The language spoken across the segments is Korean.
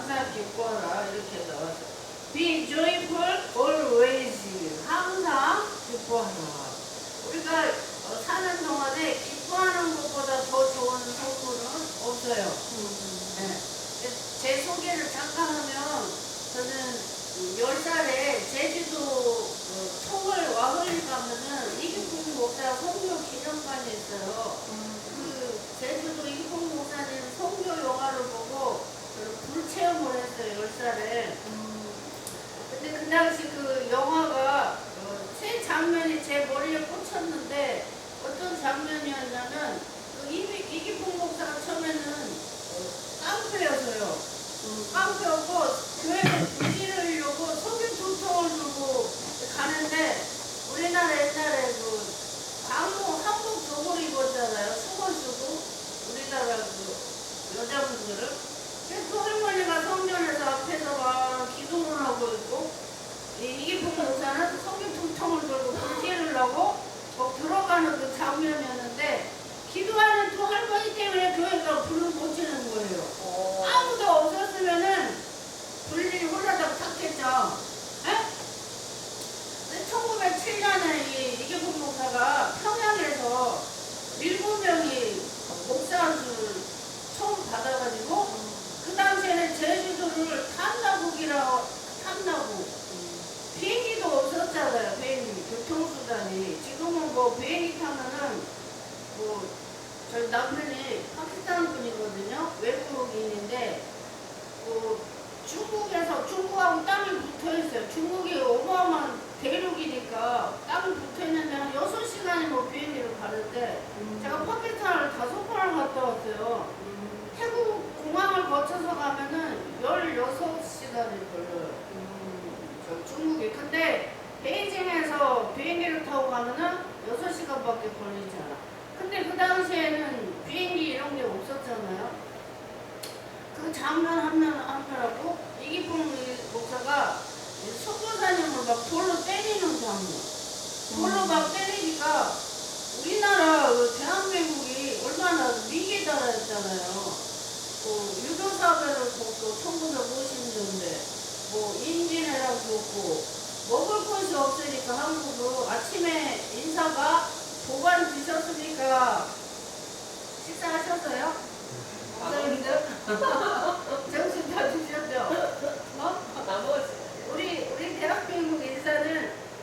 항상 기뻐라 이렇게 나왔어요. Be joyful always. 항상 기뻐하라. 우리가 사는 동안에 기뻐하는 것보다 더 좋은 선물은 없어요. 네. 제 소개를 잠깐 하면 저는 10살에 제주도 총을 와글리 가면은 이기풍 목사 선교 기념관이 있어요. 그 제주도 이기풍 목사님 선교 영화를 보고 불체험을 했어요. 10살에. 근데 그 당시 그 영화가 세 장면이 제 머리에 꽂혔는데 어떤 장면이었냐면 그 이기풍 목사가 처음에는 깡패였어요. 깡패였고 교회를 부지르려고 석유 두 통을 들고 가는데 우리나라 옛날에 그 한복 저고리 입었잖아요. 수건 쓰고 우리나라 그 여자분들은. 그 할머니가 성전에서 앞에서 막 기도를 하고 있고 이기풍 목사는 석유 두 통을 들고 부지르려고 들어가는 그 장면이었는데 기도하는 두 할머니 때문에 교회가 불을 못 지는 거예요. 아무도 없었으면은 불이 홀라당 탔겠죠. 1907년에 이기풍 목사가 평양에서 7명이 목사를 처음 받아가지고 그 당시에는 제주도를 탐나고 비행기도 없었잖아요. 비행기 교통수단이. 지금은 뭐 비행기 타면은 뭐 저희 남편이 파키스탄 분이거든요. 외국인인데 중국하고 땅이 붙어있어요. 중국이 어마어마한 대륙이니까 땅이 붙어있는데 한 6시간이 뭐 비행기로 가는데 제가 파키스탄을 5번을 갔다 왔어요. 태국 공항을 거쳐서 가면은 16시간이 걸려요. 저 중국이. 근데 베이징에서 비행기를 타고 가면은 6시간밖에 걸리지 않아. 근데 그 당시에는 비행기 이런 게 없었잖아요. 그 장면 하느라고 이기풍 목사가 선교사님을 막 돌로 때리는 장면. 돌로 막 때리니까 우리나라 대한민국이 얼마나 위기에 달했잖아요. 유교사회를 걷고 1950년대 임진왜란 겪고 먹을 것이 없으니까 한국은 아침에 인사가 보관 드셨습니까? 식사하셨어요? 목사님들? 정신 다 드셨죠? 우리 대한민국 인사는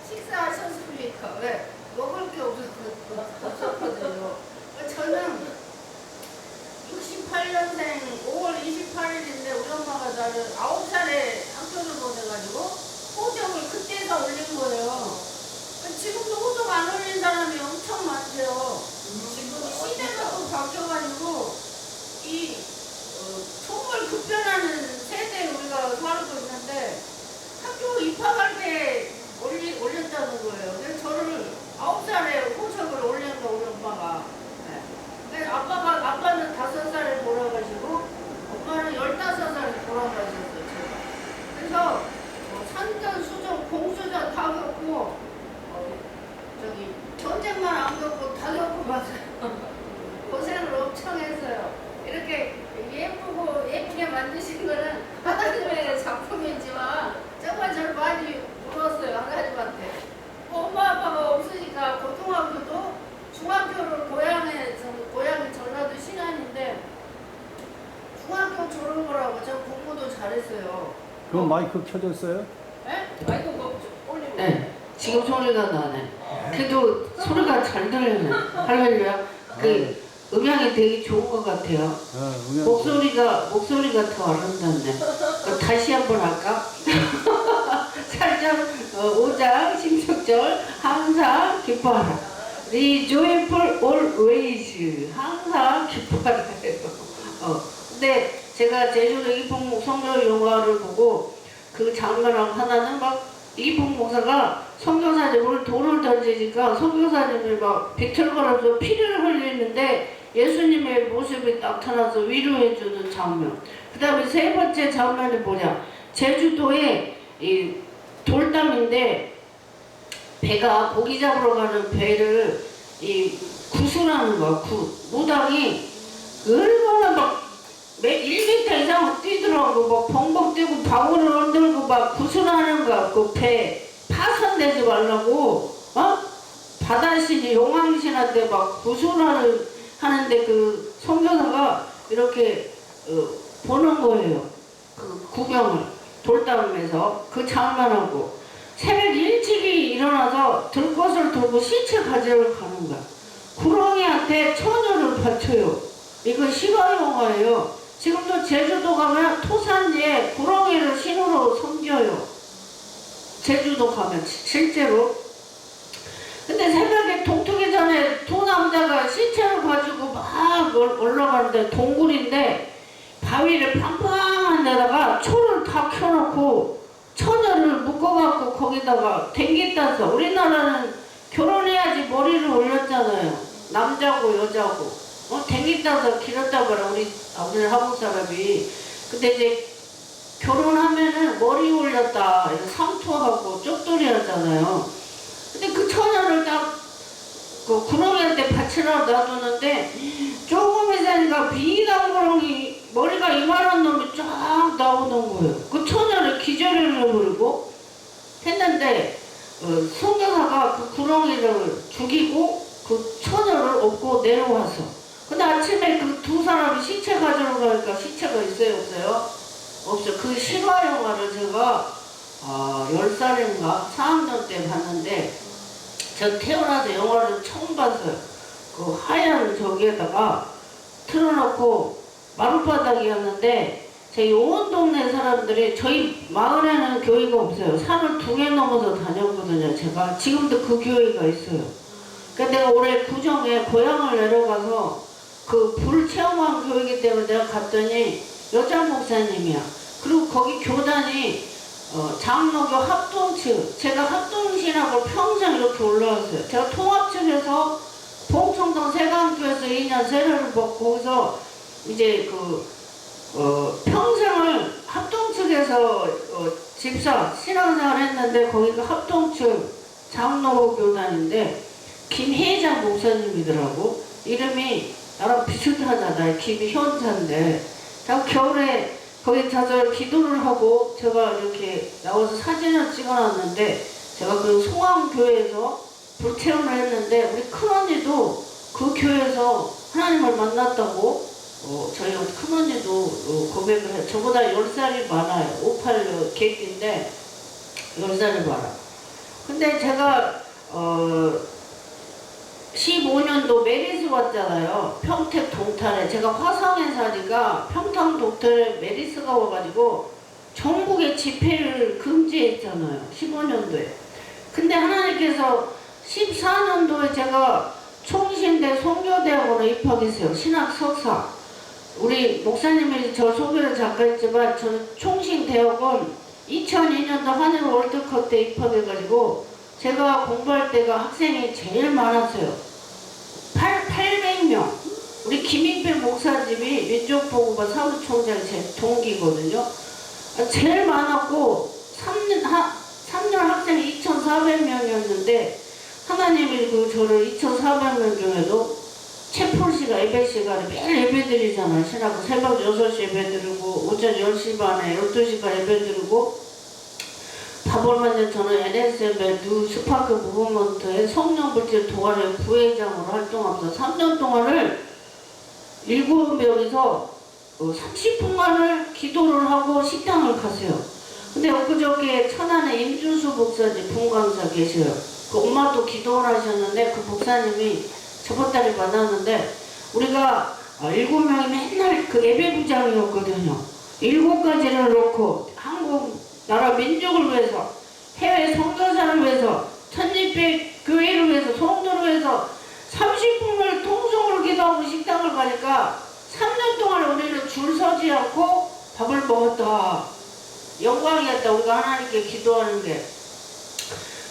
식사하셨습니까? 왜? 먹을 게 없었거든요. 저는 68년생 5월 28일인데 우리 엄마가 나를 9살에 학교를 보내가지고 호적을 그때서 올린 거예요. 지금도 호적 안 올린 사람이 엄청 많대요. 지금 시대가 또 바뀌어가지고 이 정말 급변하는 세대에 우리가 살고 있는데 학교 입학할 때 올렸다는 거예요. 그래서 저를 9살에 호적을 올린 거 우리 엄마가. 아빠는 5살에 돌아가시고 엄마는 15살에 돌아가셨어요. 제가. 그래서 산전, 수전, 공수전 다 겪고 전쟁만 안 겪고 다 겪어봤어요. 고생을 엄청 했어요. 이렇게 예쁘게 만드신 거는 하나님의 작품이지만 정말 저를 많이 울었어요. 하나님한테. 엄마 아빠가 없으니까 고등학교도 중학교를 고향이 전라도 신안인데 중학교 졸업을 하고 저 공부도 잘했어요. 그럼 마이크 켜졌어요? 네? 마이크 올리고. 네. 지금 소리가 나네. 그래도 소리가 잘 들리네. 할렐루야. 음향이 되게 좋은 것 같아요. 목소리가 더 아름답네. 다시 한번 할까? 8장 5장 16절 항상 기뻐하라. Be joyful always. 항상 기뻐하라. 근데 제가 제주도 이기풍 선교 영화를 보고 그 장면 하나는 막 이기풍 목사가 선교사님을 돌을 던지니까 선교사님이 막 비틀거려서 피를 흘리는데 예수님의 모습이 나타나서 위로해주는 장면. 그 다음에 세 번째 장면이 뭐냐. 제주도에 이 돌담인데 배가 고기 잡으러 가는 배를 이 구슬하는 거야. 무당이 얼마나 막 1m 이상 뛰더라고. 막 벙벙 뛰고 바구를 흔들고 막 구슬하는 거 같고 배 파손되지 말라고 바다신이 용왕신한테 막 구슬하는 하는데 그 선교사가 이렇게 보는 거예요. 그 구경을 돌담에서 그 장만하고 새벽 일찍이 일어나서 들것을 들고 시체 가지러 가는 거야. 구렁이한테 처녀를 바쳐요. 이건 실화 영화예요. 지금도 제주도 가면 토산지에 구렁이를 신으로 섬겨요. 제주도 가면 실제로. 근데 새벽에 동트기 전에 두 남자가 시체를 가지고 막 올라가는데 동굴인데 바위를 팡팡한 데다가 초를 다 켜놓고 처녀를 묶어갖고 거기다가 댕기 따서 우리나라는 결혼해야지 머리를 올렸잖아요. 남자고 여자고. 댕기 따서 길었다 봐라 우리 한국 사람이. 근데 이제 결혼하면은 머리 올렸다 상투하고 쪽돌이 하잖아요. 근데 그 처녀를 딱 그 구렁이한테 바치러 놔두는데 조금 있으니까 비단 구렁이 머리가 이만한 놈이 쫙 나오는 거예요. 그 처녀를 기절을 해버리고 했는데 선교사가 그 구렁이를 죽이고 그 처녀를 업고 내려와서 근데 아침에 그 두 사람이 시체 가지러 가니까 시체가 있어요 없어요? 없어요. 그 실화 영화를 제가 10살인가 4학년 때 봤는데 저 태어나서 영화를 처음 봤어요. 그 하얀 저기에다가 틀어놓고 마룻바닥이었는데 저희 온 동네 사람들이 저희 마을에는 교회가 없어요. 산을 2개 넘어서 다녔거든요. 제가 지금도 그 교회가 있어요. 그러니까 내가 올해 구정에 고향을 내려가서 그 불 체험한 교회이기 때문에 내가 갔더니 여자 목사님이야. 그리고 거기 교단이 장로교 합동측, 제가 합동신학을 평생 이렇게 올라왔어요. 제가 통합측에서 봉청동 세강교에서 2년 세례를 받고 거기서 이제 평생을 합동측에서 집사, 신앙생활 했는데 거기가 합동측 장로교단인데 김혜자 목사님이더라고. 이름이 나랑 비슷하잖아요. 김현자인데 제가 겨울에 거기 가서 기도를 하고 제가 이렇게 나와서 사진을 찍어놨는데 제가 그 송암교회에서 불체험을 했는데 우리 큰언니도 그 교회에서 하나님을 만났다고 저희 큰언니도 고백을 해요. 저보다 10살이 많아요. 58 객인데 10살이 많아. 근데 제가 15년도 메리스 왔잖아요. 평택 동탄에. 제가 화성에 사니까 평탄 동탄에 메리스가 와가지고 전국에 집회를 금지했잖아요. 15년도에. 근데 하나님께서 14년도에 제가 총신대 선교대학원에 입학했어요. 신학 석사. 우리 목사님이 저 소개를 잠깐 했지만 저는 총신대학원 2002년도 한일 월드컵 때 입학해가지고 제가 공부할 때가 학생이 제일 많았어요. 800명. 우리 김익배 목사님이 민족보고가 사무총장 제 동기거든요. 제일 많았고 3년 학생이 2,400명이었는데 하나님이 저를 2,400명 중에도 채폴씨가 예배 시간에 매일 예배 드리잖아요. 신학교 새벽 6시 예배 드리고 오전 10시 반에 12시간 예배 드리고 밥 얼마 전에 저는 NSM의 뉴 스파크 무브먼트의 성령불질 동아리 부회장으로 활동하면서 3년 동안을 7명이서 30분간을 기도를 하고 식당을 가세요. 근데 엊그저께 천안에 임준수 목사님 분강사 계셔요. 그 엄마도 기도를 하셨는데 그 목사님이 저번 달에 만났는데 우리가 7명이 맨날 그 예배부장이었거든요. 7가지를 놓고 한국 나라 민족을 위해서 해외 선교사를 위해서 천리백 교회를 위해서 성도를 위해서 30분을 통성으로 기도하고 식당을 가니까 3년 동안 우리는 줄 서지 않고 밥을 먹었다. 영광이었다. 우리가 하나님께 기도하는 게.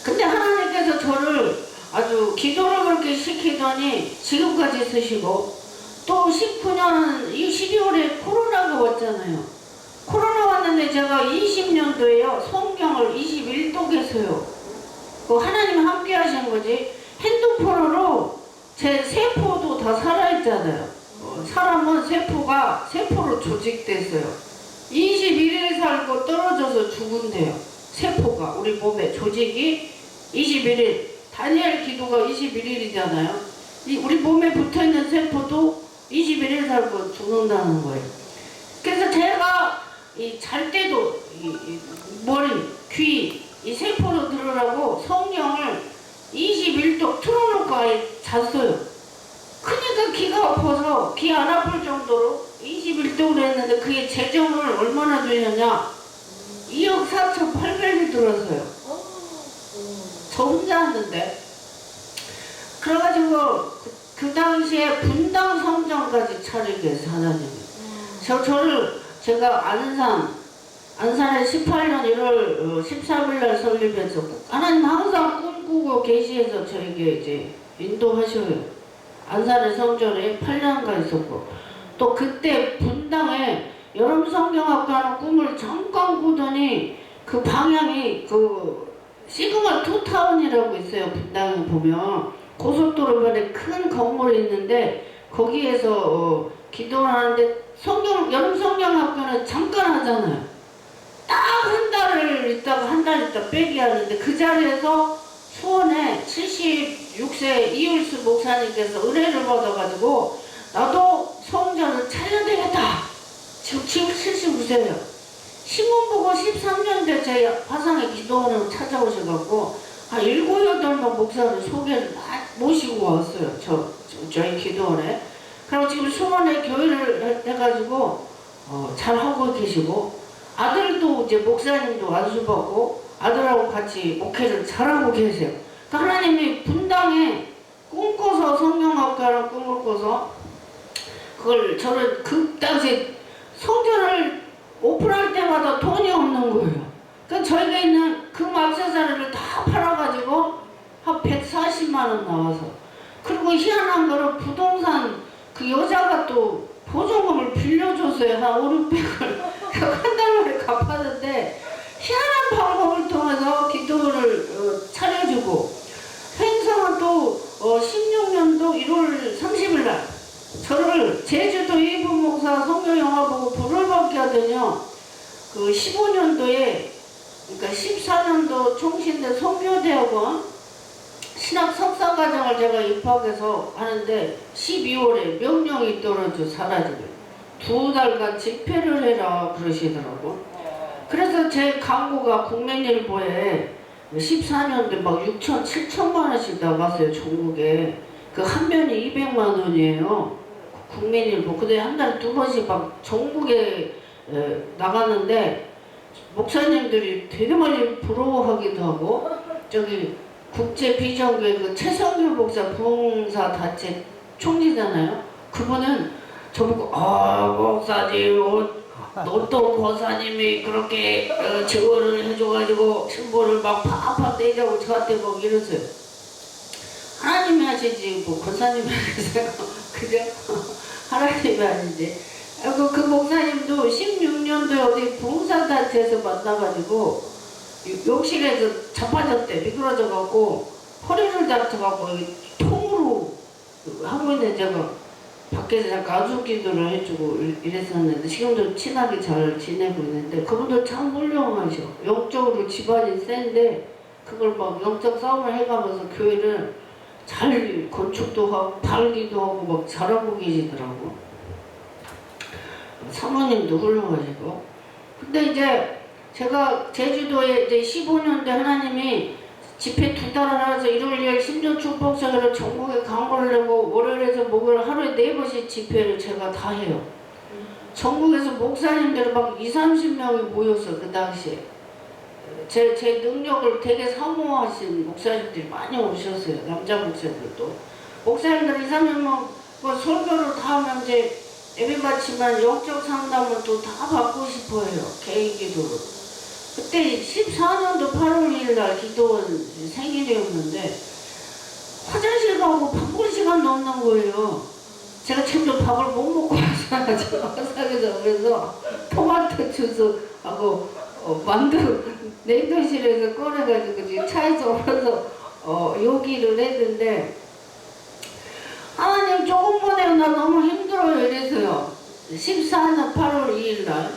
근데 하나님께서 저를 아주 기도를 그렇게 시키더니 지금까지 쓰시고 또 19년 12월에 코로나가 왔잖아요. 코로나 왔는데 제가 20년도에요. 성경을 21독에서요. 그 하나님 함께 하신 거지. 핸드폰으로 제 세포도 다 살아있잖아요. 사람은 세포로 조직됐어요. 21일 살고 떨어져서 죽은대요. 세포가 우리 몸에 조직이 21일, 다니엘 기도가 21일이잖아요. 우리 몸에 붙어있는 세포도 21일 살고 죽는다는 거예요. 그래서 제가 잘 때도 머리, 귀, 이 세포로 들으라고 성경을 21쪽 틀어놓고 아예 잤어요. 그러니까 귀가 아파서 귀 안 아플 정도로 21도로 했는데 그게 재정을 얼마나 주냐냐 2억 4,800이 들었어요. 저 혼자 했는데. 그래가지고 그 당시에 분당 성전까지 차리게 해서 하나님이 제가 안산에 18년 1월 13일날 설립했었고 하나님 항상 꿈꾸고 계시해서 저에게 이제 인도하셔요. 안산의 성전에 8년간 있었고 또 그때 분당에 여름성경학과는 꿈을 잠깐 꾸더니 그 방향이 그 시그마 투타운이라고 있어요. 분당에 보면 고속도로변에 큰 건물이 있는데 거기에서 기도를 하는데 여름성경학과는 잠깐 하잖아요. 딱 한 달을 있다가 한 달 있다 빼기 하는데 그 자리에서 수원에 76세 이율수 목사님께서 은혜를 받아가지고 나도 성전을 차려야 되겠다. 지금 79세예요. 신문 보고 13년째 제 화상에 기도원을 찾아오셔갖고 한 7, 8명 목사를 소개를 모시고 왔어요. 저희 기도원에. 그리고 지금 수원에 교회를 해가지고 잘하고 계시고 아들도 이제 목사님도 안수받고 아들하고 같이 목회를 잘하고 계세요. 그러니까 하나님이 분당에 꿈꿔서 성경학과를 꿈을 꿔서 그걸 저를 그 당시 성전을 오픈할 때마다 돈이 없는 거예요. 그러니까 저희가 있는 금 액세서리를 다 팔아가지고 한 140만 원 나와서 그리고 희한한 거는 부동산 그 여자가 또 보증금을 빌려줬어요. 한 5, 600을 한 달 만에 갚았는데 희한한 방법을 통해서 기도를 차려주고 행성은 또 16년도 1월 30일 날 저를 제주도 이분 목사 성경영화 보고 불을 받게 하더니요. 그 15년도에 그러니까 14년도 총신대 성교대학원 신학 석사과정을 제가 입학해서 하는데 12월에 명령이 떨어져 사라지고 2달간 집회를 해라 그러시더라고. 그래서 제 광고가 국민일보에 14년도에 막 6천, 7천만 원씩 나갔어요. 전국에. 그 한 면이 200만 원이에요. 국민일보. 근데 한 달에 2번씩 막 전국에 나갔는데 목사님들이 되게 많이 부러워하기도 하고 저기 국제비전교회 그 최성규 목사 부흥사 단체 총리잖아요. 그분은 저보고 목사님 또 권사님이 그렇게 지원을 해줘가지고 신보를 막 팍팍 내자고 저한테 막 이러세요. 하나님이 하시지 뭐 권사님이 하세요. 그죠? 하나님이 하시지. 그 목사님도 16년도에 어디 부흥사단체에서 만나가지고 욕실에서 자빠졌대. 미끄러져갖고 허리를 다쳐갖고 통으로 하고 있는 제가 밖에서 잠깐 안수기도를 해주고 이랬었는데 지금도 친하게 잘 지내고 있는데 그분도 참 훌륭하셔. 영적으로 집안이 센데 그걸 막 영적 싸움을 해가면서 교회를 잘 건축도 하고 팔기도 하고 막 잘하고 계시더라고. 사모님도 훌륭하시고. 근데 이제 제가 제주도에 이제 15년대 하나님이 집회 2달을 하면서 1월 2일 신전 축복사회로 전국에 광고를 내고 월요일에서 목요일 하루에 4번씩 집회를 제가 다 해요. 전국에서 목사님들 막 20, 30명이 모였어. 그 당시에 제 능력을 되게 사모하신 목사님들이 많이 오셨어요. 남자 목사님들도. 목사님들 2, 3명 뭐 설교를 다 하면 이제 예배 받지만 영적 상담을 또 다 받고 싶어 해요. 개인 기도로. 그때 14년도 8월 2일 날 기도원 생일이었는데 화장실 가고 밥 먹을 시간도 없는 거예요. 제가 지금도 밥을 못 먹고 왔어가지고 화상에서 그래서 토마토 주스하고 만두 냉동실에서 꺼내가지고 지금 차에서 올라서 요기를 했는데 하나님 조금 보내요. 나 너무 힘들어요. 이래서요. 14년 8월 2일 날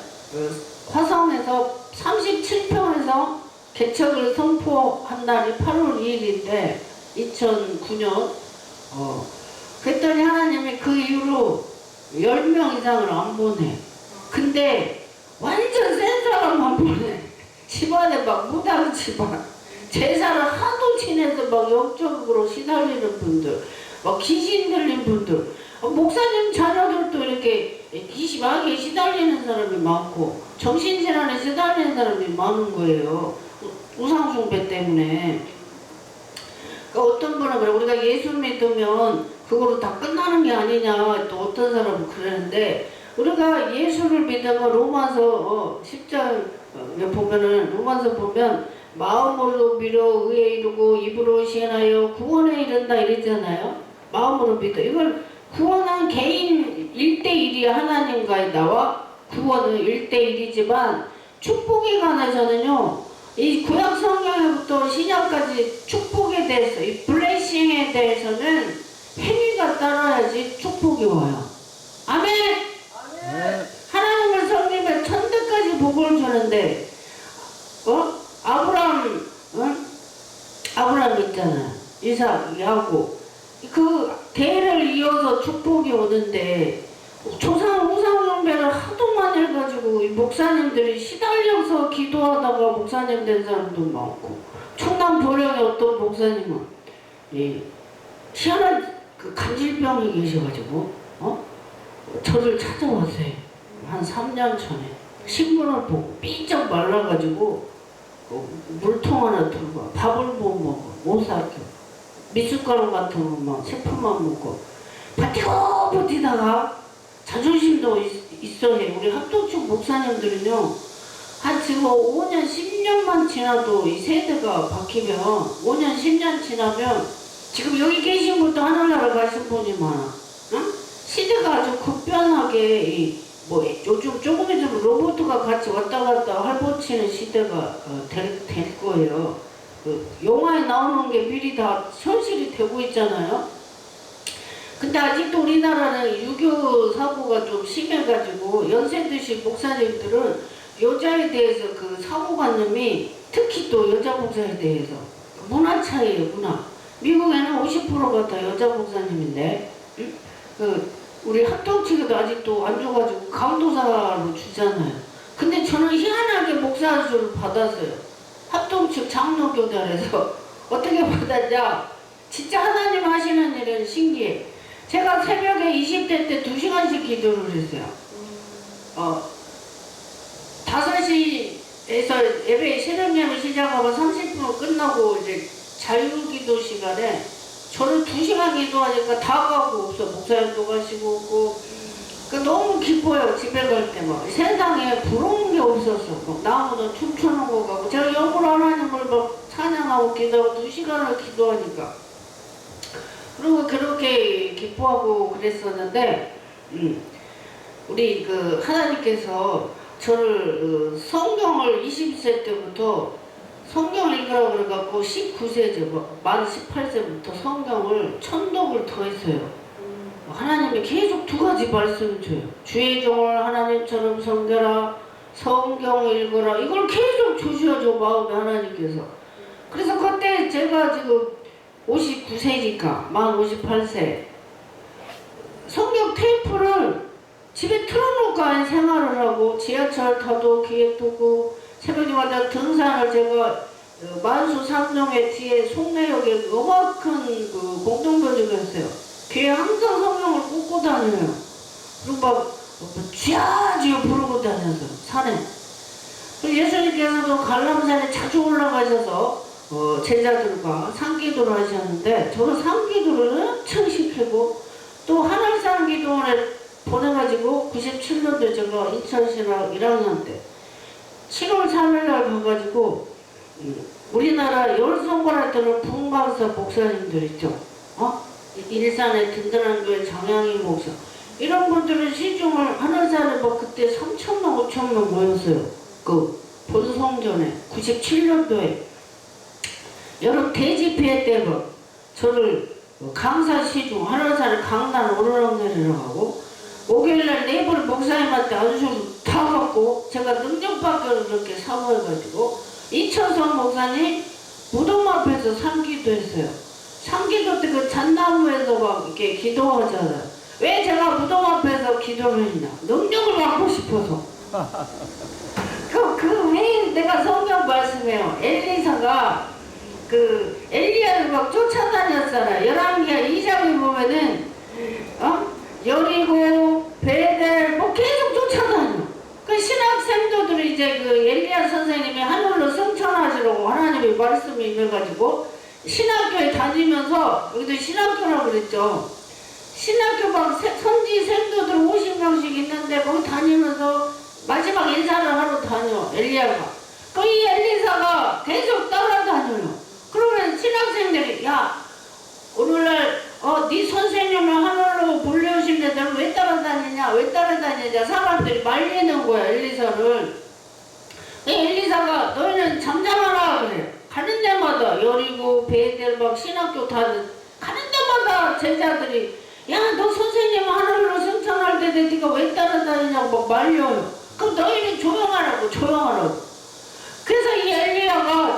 화성에서 37평에서 개척을 선포한 날이 8월 2일인데 2009년 그랬더니 하나님이 그 이후로 10명 이상을 안 보내. 근데 완전 센 사람만 보내. 집안에 막 무당 집안. 제사를 하도 지내서 막 영적으로 시달리는 분들, 막 귀신 들린 분들, 목사님 자녀들도 이렇게 마귀에 시달리는 사람이 많고 정신질환에 시달리는 사람이 많은 거예요. 우상숭배 때문에. 그러니까 어떤 분은 그래, 우리가 예수 믿으면 그거로 다 끝나는 게 아니냐, 또 어떤 사람은 그러는데, 우리가 예수를 믿으면 로마서 10장에 보면은, 로마서 보면 마음으로 믿어 의에 이르고 입으로 시인하여 구원에 이른다 이랬잖아요. 마음으로 믿어. 이걸 구원은 개인 1대1이 하나님과의 나와 구원은 1대1이지만 축복에 관해서는요, 이 구약 성경에부터 신약까지 축복에 대해서, 이 블레싱에 대해서는 행위가 따라야지 축복이 와요. 아멘! 네. 하나님을 섬기면 천대까지 복을 주는데, 아브라함 있잖아요. 이삭, 야곱. 그 대를 이어서 축복이 오는데, 우상숭배를 하도 많이 해가지고 이 목사님들이 시달려서 기도하다가 목사님 된 사람도 많고, 충남 보령의 어떤 목사님은 희한한 그 간질병이 계셔가지고 저를 찾아왔어요. 한 3년 전에 신문을 보고 삐쩍 말라가지고 물통 하나 들고 밥을 못 먹어, 못 사겨, 미숫가루 같은 거만 세품만 먹고 버티다가 자존심도 있어요. 우리 합동축 목사님들은요, 한 지금 5년 10년만 지나도 이 세대가 바뀌면 5년 10년 지나면 지금 여기 계신 분도 하늘나라 가신 분이 많아. 응? 시대가 아주 급변하게 요즘 조금 있으면 로봇과 같이 왔다 갔다 활보치는 시대가 될 거예요. 영화에 나오는 게 미리 다 현실이 되고 있잖아요. 근데 아직도 우리나라는 유교 사고가 좀 심해가지고 연세 드신 목사님들은 여자에 대해서 그 사고관념이, 특히 또 여자 목사에 대해서 문화 차이예요. 문화. 미국에는 50%가 다 여자 목사님인데, 우리 합동측에도 아직도 안 줘가지고 강도사로 주잖아요. 근데 저는 희한하게 목사수를 받았어요. 합동측 장로교단에서. 어떻게 받았냐? 진짜 하나님 하시는 일은 신기해. 제가 새벽에 20대 때 2시간씩 기도를 했어요. 5시에서 예배 새벽예배 시작하고 30분 끝나고 이제 자유기도 시간에 저는 2시간 기도하니까 다 가고 없어. 목사님도 가시고 없고. 그러니까 너무 기뻐요. 집에 갈 때 막. 세상에 부러운 게 없었어. 막 나무도 춤추는 거 가고. 제가 영으로 하나님을 막 찬양하고 기도하고 2시간을 기도하니까. 그리고 그렇게 기뻐하고 그랬었는데, 우리 하나님께서 저를 성경을 20세 때부터 성경 읽으라고 그래갖고 19세죠. 만 18세부터 성경을 천독을 더 했어요. 하나님이 계속 2가지 말씀을 줘요. 주의 종을 하나님처럼 섬겨라, 성경을 읽어라. 이걸 계속 주셔줘, 마음에 하나님께서. 그래서 그때 제가 지금 59세니까 만 58세 성경 테이프를 집에 틀어놓고 생활을 하고, 지하철 타도 기획도고 새벽마다 등산을, 제가 만수 상룡의 뒤에 송내역에 요만큰 공동묘지가 있어요. 귀에 항상 성경을 꽂고 다녀요. 그리고 막 쥐야쥐야 부르고 다녀서 산에. 예수님께서도 갈람산에 자주 올라가셔서 제자들과 산기도를 하셨는데, 저는 산기도를 엄청 시키고, 또 하늘산 기도원에 보내가지고 97년도에 제가 인천신학 1학년 때 7월 3일날 가가지고, 우리나라 열성관할 때는 부흥강사 목사님들 있죠. 일산에 든든한 교회 장양희 목사, 이런 분들은 시중을 하늘산에 막 그때 3,000명 5,000명 모였어요. 본성전에 97년도에 여름 대집회 때 저를 강사 시중 한원사를 강단 오르락내리락 하고 목요일날 네이버를 목사님한테 안수 다 받고 제가 능력밖에 그렇게 사모해가지고 이천성 목사님 무덤 앞에서 삼기도 했어요. 삼기도 때 그 잣나무에서 막 이렇게 기도하잖아요. 왜 제가 무덤 앞에서 기도를 했냐? 능력을 받고 싶어서. 왜 내가 성경 말씀해요. 엘리사가 그 엘리야를 막 쫓아다녔잖아요. 11개 2장에 보면은 여리고 베델 뭐 계속 쫓아다녀. 그 신학생도들이 이제 그 엘리야 선생님이 하늘로 승천하시라고 하나님의 말씀을 임해가지고 신학교에 다니면서 여기도 신학교라고 그랬죠. 신학교 막 선지 생도들 50명씩 있는데 거기 다니면서 마지막 인사를 하러 다녀 엘리야가. 그 이 엘리사가 계속 따라다녀요. 그러면 신학생들이 야 오늘날 네 선생님을 하늘로 불려오신데 너는 왜 따라다니냐 왜 따라다니냐 사람들이 말리는 거야 엘리사를. 엘리사가 너희는 잠잠하라 그래. 가는 데마다 여리고 베델 막 신학교 다 가는 데마다 제자들이 야 너 선생님 하늘로 승천할 때 네가 왜 따라다니냐고 막 말려요. 그럼 너희는 조용하라고 조용하라고. 그래서 이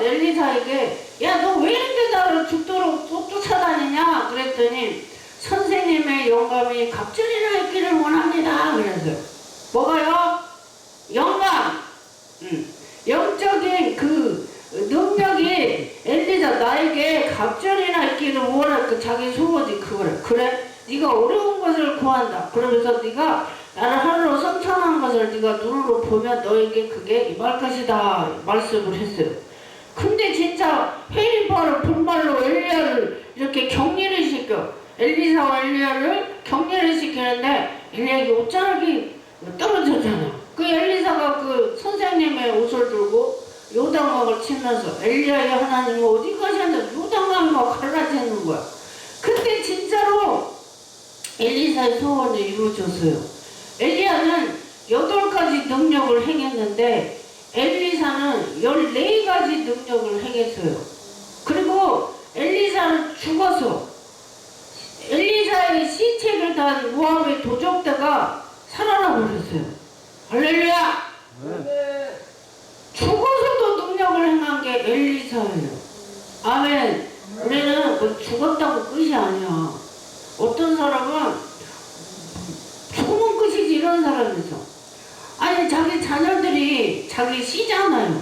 엘리사에게 야 너 왜 이렇게 나를 죽도록 쫓아다니냐 그랬더니 선생님의 영감이 갑절이나 있기를 원합니다 그랬어요. 뭐가요? 영감. 영적인 그 능력이 엘리사 나에게 갑절이나 있기를 원할 그 자기 소원이 그거래. 그래? 네가 어려운 것을 구한다. 그러면서 네가 나를 하늘로 성천한 것을 네가 눈으로 보면 너에게 그게 임할 것이다 말씀을 했어요. 근데 진짜 회인파를 분말로 엘리야를 이렇게 격리를 시켜. 엘리사와 엘리야를 격리를 시키는데 엘리야에게 옷자락이 떨어졌잖아. 그 엘리사가 그 선생님의 옷을 들고 요단강을 치면서 엘리야의 하나님은 어디 가셨는데 요단강이 막 갈라지는 거야. 근데 진짜로 엘리사의 소원이 이루어졌어요. 엘리야는 8가지 능력을 행했는데 엘리사는 14가지 능력을 행했어요. 그리고 엘리사는 죽어서 엘리사의 시체를 단 모압의 도적대가 살아나 버렸어요. 할렐루야! 네. 죽어서도 능력을 행한 게 엘리사예요. 아멘. 우리는 뭐 죽었다고 끝이 아니야. 어떤 사람은 죽으면 끝이지 이런 사람이 있어. 아니 자기 자녀들이 자기 씨잖아요.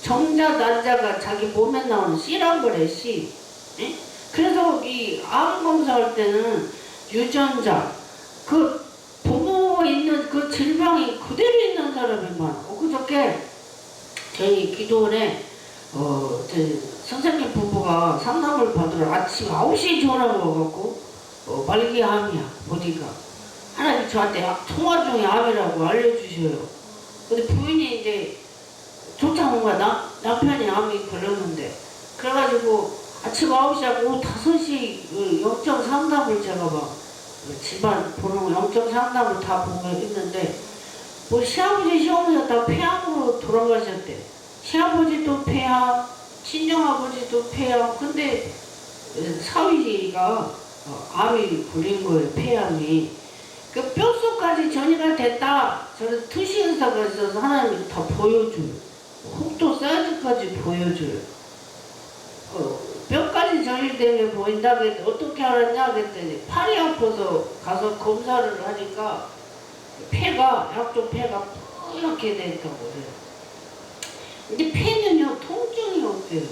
정자 난자가 자기 몸에 나오는 씨란 거래 씨. 에? 그래서 이 암 검사할 때는 유전자 그 부모가 있는 그 질병이 그대로 있는 사람이 많아. 그저께 저희 기도원에 선생님 부부가 상담을 받으러 아침 9시에 전화가 와갖고 말기암이야 보니까 하나님 저한테 통화 중에 암이라고 알려주셔요. 근데 부인이 이제 쫓아온 거야. 남편이 암이 걸렸는데 그래가지고 아침 9시하고 오후 5시 영적 상담을 제가 막 집안 보는 영적 상담을 다 보고 했는데 뭐 시아버지 시어머니가 다 폐암으로 돌아가셨대. 시아버지도 폐암, 친정아버지도 폐암. 근데 사위가 암이 걸린 거예요. 폐암이. 그 뼛속까지 전이가 됐다. 저는 투시 은사가 있어서 하나님이 다 보여줘요. 혹도 사이즈까지 보여줘요. 뼈까지 전이되게 보인다 그랬더니 어떻게 알았냐 그랬더니 팔이 아파서 가서 검사를 하니까 폐가 양쪽 폐가 뿌옇게 됐다고 그래요. 근데 폐는요 통증이 없대요.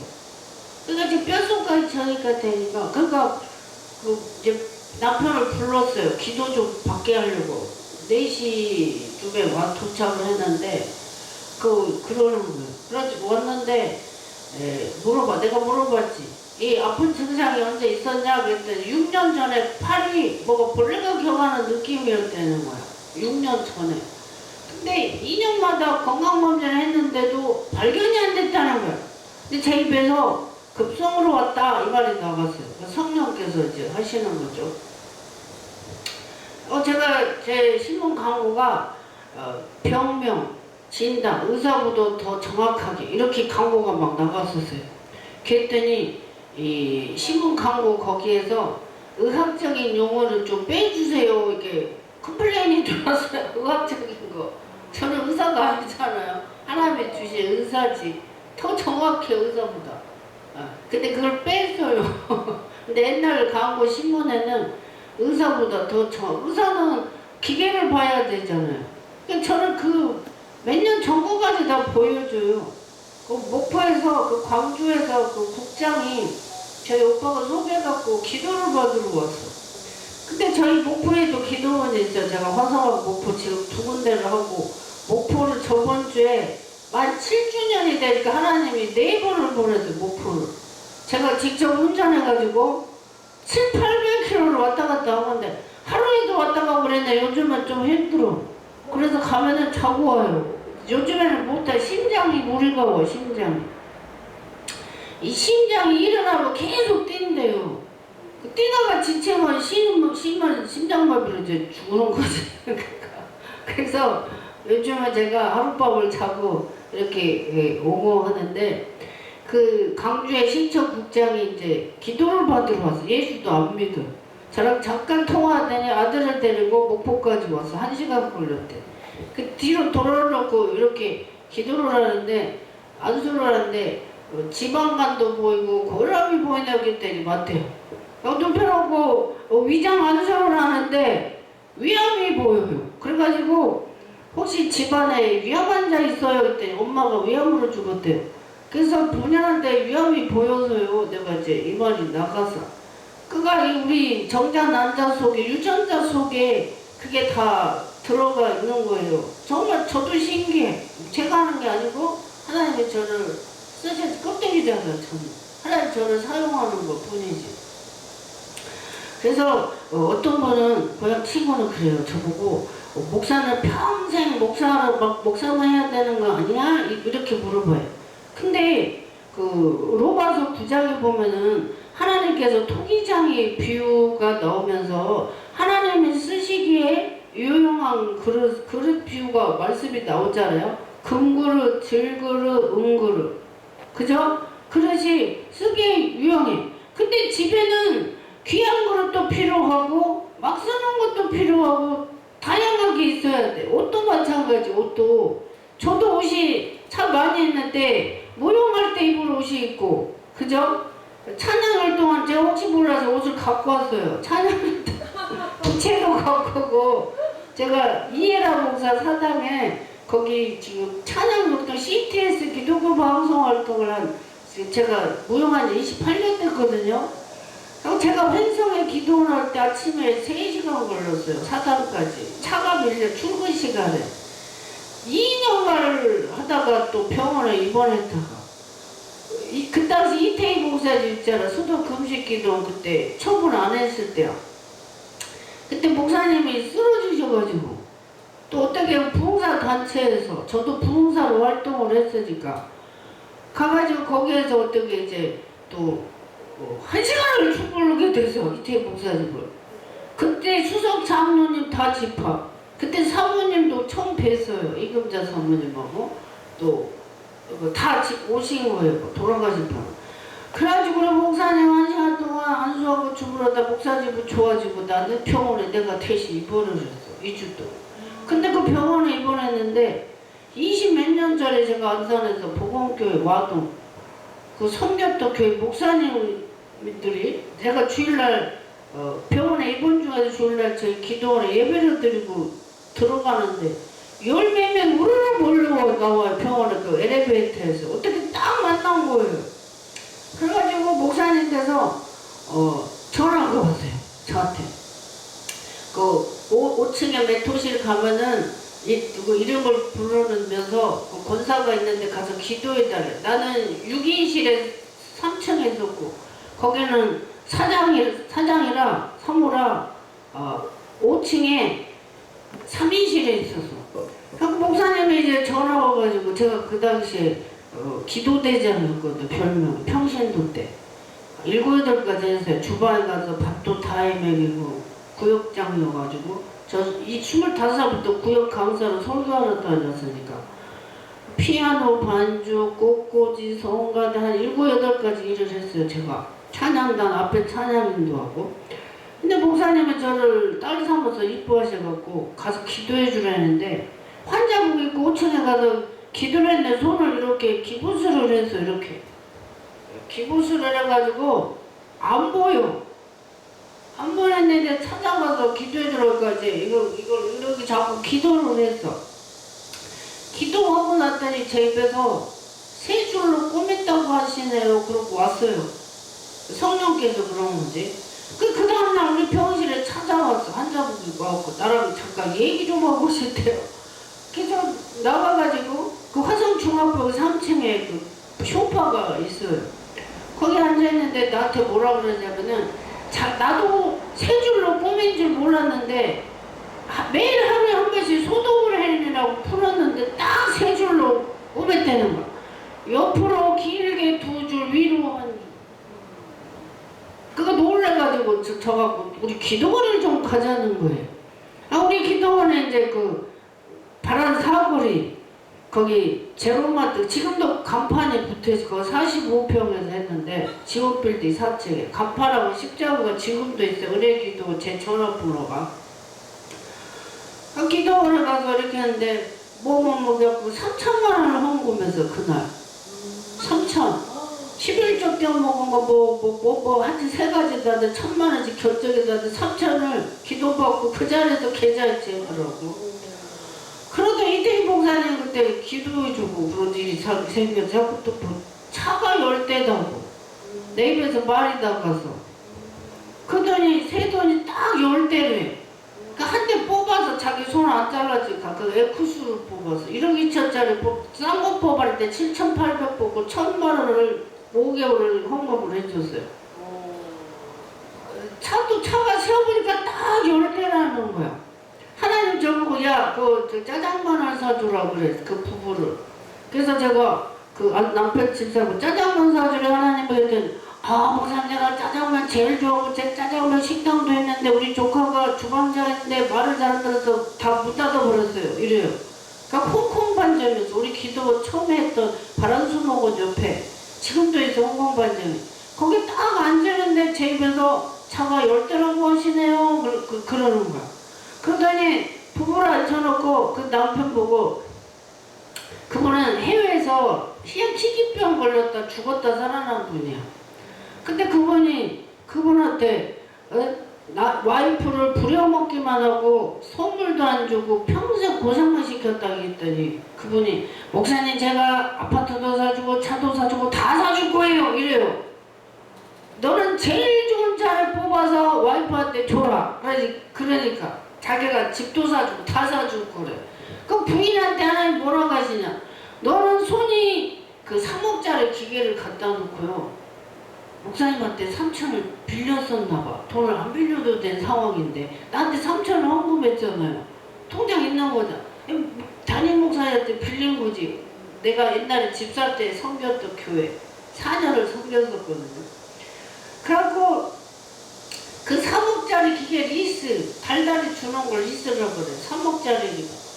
그러니까 지금 뼛속까지 전이가 되니까 그러니까 이제 남편을 불렀어요. 기도 좀 받게 하려고 4시쯤에 와 도착을 했는데 그러는 거예요. 그래가지고 왔는데 내가 물어봤지. 이 아픈 증상이 언제 있었냐 그랬더니 6년 전에 팔이 뭐가 벌레가 격하는 느낌이었다는 거야. 6년 전에. 근데 2년마다 건강검진을 했는데도 발견이 안 됐다는 거야. 근데 제 입에서 급성으로 왔다 이 말이 나갔어요. 성령께서 이제 하시는 거죠. 제가 제 신문 광고가 병명, 진단, 의사보다 더 정확하게 이렇게 광고가 막 나갔었어요. 그랬더니 이 신문 광고 거기에서 의학적인 용어를 좀 빼주세요. 이게 컴플레인이 들어왔어요. 의학적인 거. 저는 의사가 아니잖아요. 하나님이 주신 의사지. 더 정확해 의사보다. 근데 그걸 뺐어요. 근데 옛날 광고 신문에는 의사보다 더 의사는 기계를 봐야 되잖아요. 그러니까 저는 그 몇 년 전거까지 다 보여줘요. 그 목포에서 그 광주에서 그 국장이 저희 오빠가 소개해갖고 기도를 받으러 왔어. 근데 저희 목포에도 기도원이 있어요. 제가 화성하고 목포 지금 두 군데를 하고 목포를 저번 주에 만 7주년이 되니까 하나님이 4번을 보내서 목포를 제가 직접 운전해가지고 700~800km를 왔다 갔다 하는데 하루에도 왔다 가고 그랬는데 요즘은 좀 힘들어. 그래서 가면은 자고 와요. 요즘에는 못해. 심장이 무리가 와. 심장이 일어나면 계속 뛴대요. 뛰다가 지치면 쉬면 심장마비로 이제 죽는 거지. 그래서 요즘에 제가 하룻밤을 자고 이렇게 오고 하는데 그 강주의 신천국장이 이제 기도를 받으러 왔어. 예수도 안 믿어. 저랑 잠깐 통화하더니 아들을 데리고 목포까지 왔어. 1시간 걸렸대. 그 뒤로 돌아놓고 이렇게 기도를 하는데 안수를 하는데 지방간도 보이고 고혈압이 보인다고 했더니 맞대요. 눈펴놓고 위장 안수를 하는데 위암이 보여요. 그래가지고 혹시 집안에 위암 환자 있어요? 했더니 엄마가 위암으로 죽었대요. 그래서 본인한테 위암이 보여서요. 내가 이제 이 말이 나가서 그가 우리 정자 난자 속에 유전자 속에 그게 다 들어가 있는 거예요. 정말 저도 신기해. 제가 하는 게 아니고 하나님이 저를 쓰신 껍데기잖아요. 저는 하나님 저를 사용하는 것 뿐이지. 그래서 어떤 분은 그냥 치고는 그래요. 저보고 목사는 평생 목사만 해야 되는 거 아니야? 이렇게 물어봐요. 근데 그 로마서 9장에 보면은 하나님께서 토기장의 비유가 나오면서 하나님이 쓰시기에 유용한 그릇 비유가 말씀이 나오잖아요. 금그릇, 질그릇, 은그릇. 그죠? 그릇이 쓰기에 유용해. 근데 집에는 귀한 그릇도 필요하고 막 쓰는 것도 필요하고 다양하게 있어야 돼. 옷도 마찬가지. 옷도 저도 옷이 참 많이 있는데 모욕할 때 입을 옷이 있고 그죠? 찬양할 동안 제가 혹시 몰라서 옷을 갖고 왔어요. 찬양할 때 부채도 갖고 오고 제가 이해라 목사 사당에 거기 지금 찬양 활동 CTS 기독교 방송 활동을 한 제가 무용한 지 28년 됐거든요. 제가 횡성에 기도를 할 때 아침에 3시간 걸렸어요. 사당까지. 차가 밀려 출근 시간에. 2년간을 하다가 또 병원에 입원했다가 그 당시 이태희 목사님 있잖아. 수도 금식기도 그때 처분 안 했을 때요. 그때 목사님이 쓰러지셔가지고 또 어떻게 부흥사 단체에서 저도 부흥사로 활동을 했으니까 가가지고 거기에서 어떻게 이제 또 1시간을 축구르게 돼서 이태희 목사님을 그때 수석 장로님 다 집합 그때 사모님도 처음 뵀어요. 이금자 사모님하고 또 다 오신 거예요. 돌아가신 분. 그래가지고 목사님 1시간 동안 안수하고 주무르다 목사님은 좋아지고 나는 병원에 내가 대신 입원을 했어. 2주 동안. 근데 그 병원에 입원했는데 20 몇 년 전에 제가 안산에서 복원교회 와도 그 섬겼던 교회 목사님들이 제가 주일날 병원에 입원 중에서 주일날 저희 기도원에 예배를 드리고 들어가는데 10몇 명 우르르 몰려 나와요. 병원에 그 엘리베이터에서 어떻게 딱 만난 거예요. 그래가지고 목사님께서 전화가 왔어요. 저한테 그 5층에 메토실 가면은 이름을 부르면서 그 권사가 있는데 가서 기도해달래. 나는 6인실에 3층에 있었고 거기는 사장이라 사모라 5층에 3인실에 있었어. 그 목사님이 이제 전화 와가지고 제가 그 당시에 기도대장이었거든요. 별명 평신도 때 7, 8가지 했어요. 주방에 가서 밥도 다 해먹이고 구역장이어가지고 저 이 25살부터 구역 강사로 설교하러 다녔으니까 피아노, 반주, 꽃꽂이, 성가대 한 7, 8가지 일을 했어요. 제가 찬양단 앞에 찬양인도 하고. 근데 목사님은 저를 딸 삼아서 이뻐하셔갖고 가서 기도해 주라는데 환자복 입고 5층에 가서 기도를 했는데 손을 이렇게 기부스를 해서 이렇게 기부스를 해가지고 안 보여. 안 보냈는데 찾아가서 기도해 주라니까 이제 이걸 이렇게 자꾸 기도를 했어. 기도하고 났더니 제 입에서 세 줄로 꼬맸다고 하시네요. 그러고 왔어요. 성령께서 그런 거지. 그 다음날 우리 병실에 찾아왔어. 환자분 입고 와갖고 나랑 잠깐 얘기 좀 하고 싶대요. 그래서 나가가지고 그 화성중앙병원 3층에 그 쇼파가 있어요. 거기 앉아있는데 나한테 뭐라 그러냐면은 나도 세 줄로 꼬맨 줄 몰랐는데 매일 하루에 한 번씩 소독을 해내라고 풀었는데 딱 세 줄로 꼬맸다는 거야. 옆으로 길게 2줄, 위로 한 줄. 그거 놀래가지고 저갖고 우리 기도원을 좀 가자는 거예요. 우리 기도원에 이제 그 파란 사거리 거기 제로마트 지금도 간판이 붙어있어. 그거 45평에서 했는데 지옥빌딩 4층에 간판하고 십자가가 지금도 있어요. 은혜기도 제 전화번호가. 기도원에 가서 이렇게 했는데 몸을 먹였고 3천만 원을 헌금해서 그날 3천 11조 떼어 먹은 거 하여튼 세 가지 다들 1,000만 원씩 결정해서 3천을 기도받고 그 자리에서 계좌이체 하더라고. 그러다 이태희 목사님 그때 기도해주고 그런 일이 생겨서 자꾸 또 차가 열대다고 내 입에서 말이 나가서 그러더니 세 돈이 딱 열대래. 한 대 뽑아서 자기 손 안 잘라지니까 그 에쿠스를 뽑아서 1억 2천짜리 싼 거 뽑을 때 7,800 뽑고 1,000만 원을 5개월을 헌금을 해줬어요. 차가 세워보니까 딱 10대라는 거야. 하나님 저보고 그 짜장면 하나 사주라 그래. 그 부부를. 그래서 제가 그 남편 집사고 짜장면 사주래 하나님 그랬더니 목사님 내가 짜장면 제일 좋아하고 제 짜장면 식당도 했는데 우리 조카가 주방장인데 말을 잘 안 들어서 다 못 닫아버렸어요. 이래요. 그러니까 홍콩 반점에서 우리 기도 처음에 했던 바람수목원 옆에 지금도 있어 홍콩 반점이. 거기 딱 앉았는데 제 입에서 차가 열대라고 하시네요. 그러는 거야. 그러더니 부부를 앉혀놓고 그 남편 보고 그분은 해외에서 희귀병 걸렸다 죽었다 살아난 분이야. 근데 그분한테 와이프를 부려먹기만 하고 선물도 안 주고 평생 고생만 시켰다 했더니 그분이 목사님 제가 아파트도 사주고 차도 사주고 다 사줄 거예요 이래요. 너는 제일 좋은 차를 뽑아서 와이프한테 줘라. 그러니까 자기가 집도 사주고 다 사주고 그래. 그 부인한테 하나님 뭐라고 하시냐. 너는 손이 그 3억짜리 기계를 갖다 놓고요. 목사님한테 3천을 빌렸었나봐. 돈을 안 빌려도 된 상황인데 나한테 3천을 헌금했잖아요. 통장 있는 거잖아. 담임 목사님한테 빌린 거지. 내가 옛날에 집사 때 섬겼던 교회 4년을 섬겼었거든요. 그래갖고 그 3억짜리 기계 리스 달달이 주는 걸 리스라고 그래. 3억짜리니까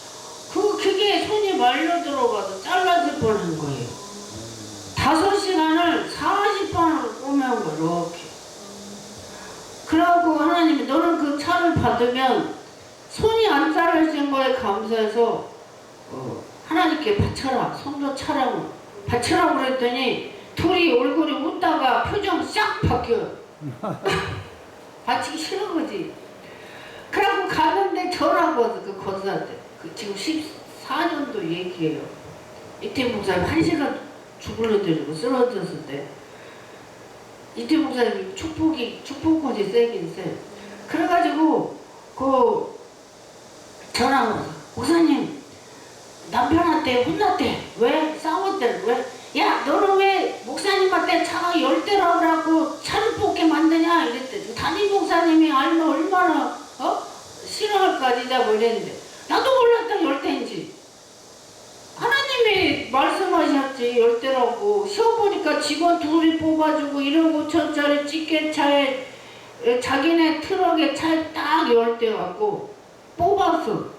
그 기계에 손이 말려 들어가서 잘라질 뻔한 거예요. 5시간을 40번을 꼬매온 거야 이렇게. 그러고 하나님이 너는 그 차를 받으면 손이 안 잘라진 거에 감사해서 하나님께 바쳐라. 성도 차량을 바쳐라 그랬더니 둘이 얼굴이 웃다가 표정 싹 바뀌어요. 바치기 싫은 거지. 그러고 가는데 전화가 왔어. 그 권사한테. 지금 14년도 얘기예요. 이태 목사님 1시간 죽을러들고 쓰러졌을 때 이태 목사님이 축복권이 세긴 세. 그래가지고 그 전화가 와서 목사님 남편한테 혼났대. 왜? 싸웠대. 왜? 야 너는 왜 목사님한테 차가 10대라고 그러고 차를 뽑게 만드냐 이랬대. 담임 목사님이 알면 얼마나 싫어할까 니가 뭐 이랬는데 나도 몰랐다 10대인지. 하나님이 말씀하셨지 10대라고. 시험보니까 직원 둘이 뽑아주고 1억 5천짜리 찌개차에 자기네 트럭에 차에 딱 10대 갖고 뽑아갖고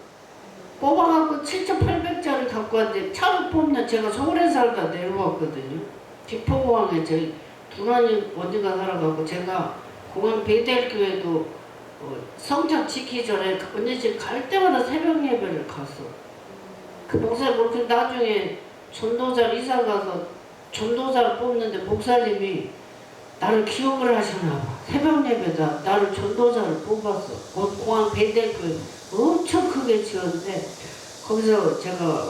7,800짜리 갖고 왔는데 차를 뽑는 제가 서울에 살다 내려왔거든요. 김포공항에 저희 두란이 어디가 살아가고 제가 공항 베델교회도 성전 지키기 전에 언니 집 갈 때마다 새벽 예배를 갔어. 그 목사님 그렇게 나중에 전도자를 이사 가서 전도자를 뽑는데 목사님이 나를 기억을 하셨나 봐. 새벽 예배다 나를 전도자를 뽑았어. 공항 베델교회 엄청 크게 지었는데 거기서 제가